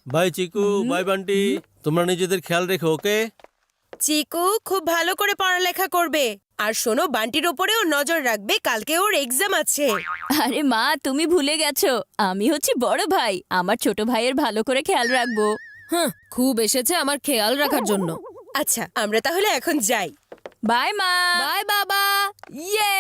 By Chiku, by Bunty, তোমরা নিজেদের খেয়াল রেখো, ওকে? চিকু খুব ভালো করে পড়ালেখা করবে আর শোনো, বান্টির ওপরেও নজর রাখবে, কালকে ওর এক্সাম আছে। আরে মা, তুমি ভুলে গেছো, আমি হচ্ছি বড় ভাই। আমার ছোট ভাইয়ের ভালো করে খেয়াল রাখবো। হ্যাঁ, খুব এসেছে আমার খেয়াল রাখার জন্য। আচ্ছা, আমরা তাহলে এখন যাই। বাই মা। বাই বাবা। ইয়ে,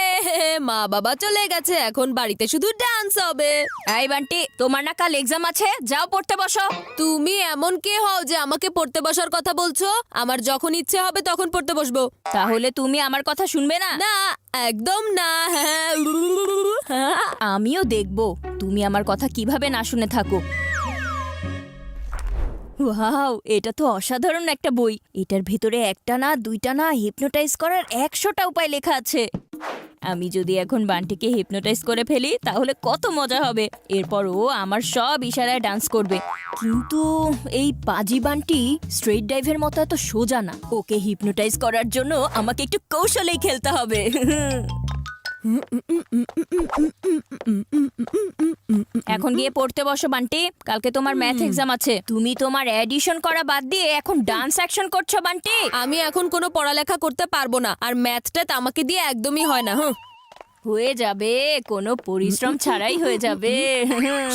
মা বাবা চলে গেছে, এখন বাড়িতে শুধু ডান্স হবে। এই বান্টি, তোমার না কাল এক্সাম আছে, যাও পড়তে বসো। তুমি এমন কে হও যে আমাকে পড়তে বসার কথা বলছো? আমার যখন ইচ্ছে হবে তখন পড়তে বসবো। তাহলে তুমি আমার কথা শুনবে না? না, একদম না। হ্যাঁ, আমিও দেখবো তুমি আমার কথা কিভাবে না শুনে থাকো। ওয়াও, এটা তো অসাধারণ একটা বই। এটার ভেতরে একটা না দুইটা না, হিপনোটাইজ করার 100টা উপায় লেখা আছে। আমি যদি এখন বান্টিকে হিপনোটাইজ করে ফেলি তাহলে কত মজা হবে। এরপর ও আমার সব ইশারায় ডান্স করবে। কিন্তু এই পাজি বান্টি স্ট্রেট ডাইভের মতো এত সোজা না। ওকে হিপনোটাইজ করার জন্য আমাকে একটু কৌশলেই খেলতে হবে। এখন গিয়ে পড়তে বসো বান্টি, কালকে তোমার ম্যাথ এক্সাম আছে। তুমি তোমার এডিশন করা বাদ দিয়ে এখন ডান্স অ্যাকশন করছো বান্টি। আমি এখন কোনো পড়ালেখা করতে পারবো না, আর ম্যাথটা আমাকে দিয়ে একদমই হয় না। হয়ে যাবে, কোনো পরিশ্রম ছাড়াই হয়ে যাবে।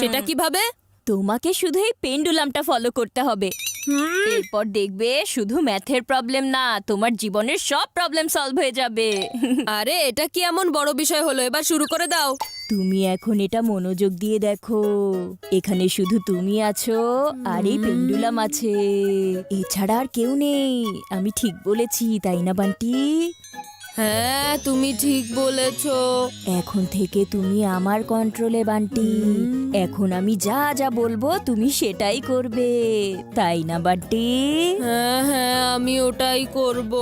সেটা কিভাবে? তোমাকে শুধু এই পেন্ডুলামটা ফলো করতে হবে। এরপর দেখবে শুধু ম্যাথের প্রবলেম না, তোমার জীবনের সব প্রবলেম সলভ হয়ে যাবে। আরে এটা কি এমন বড় বিষয় হলো? এবার শুরু করে দাও। তুমি এখন এটা মনোযোগ দিয়ে দেখো। এখানে শুধু তুমি আছো আর এই পেন্ডুলাম আছে, এছাড়া আর কেউ নেই। আমি ঠিক বলেছি তাই না বান্টি? হ্যাঁ, তুমি ঠিক বলেছো। এখন থেকে তুমি আমার কন্ট্রোলে বান্টি। এখন আমি যা যা বলবো তুমি সেটাই করবে, তাই না বান্টি? হ্যাঁ হ্যাঁ, আমি ওটাই করব।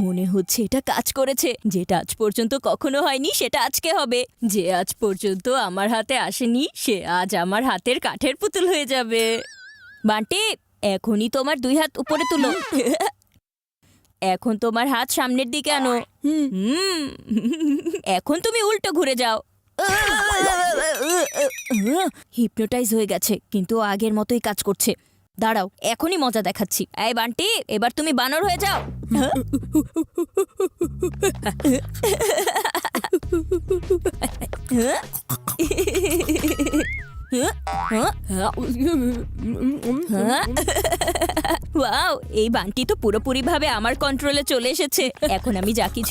মনে হচ্ছে এটা কাজ করেছে। যেটা আজ পর্যন্ত কখনো হয়নি সেটা আজকে হবে। যে আজ পর্যন্ত আমার হাতে আসেনি সে আজ আমার হাতের কাঠের পুতুল হয়ে যাবে। বান্টি, এখনই তোমার 2 হাত উপরে তুলো। এখন তোমার হাত সামনের দিকে আনো। এখন তুমি উল্টো ঘুরে যাও। হিপনোটাইজ হয়ে গেছে, কিন্তু আগের মতোই কাজ করছে। দাঁড়াও, এখনই মজা দেখাচ্ছি। এই বান্টি, এবার তুমি বানর হয়ে যাও। ওয়াও, এই বান্টি তো পুরোপুরি ভাবে আমার কন্ট্রোলে চলে এসেছে। এখন আমি যা কিছু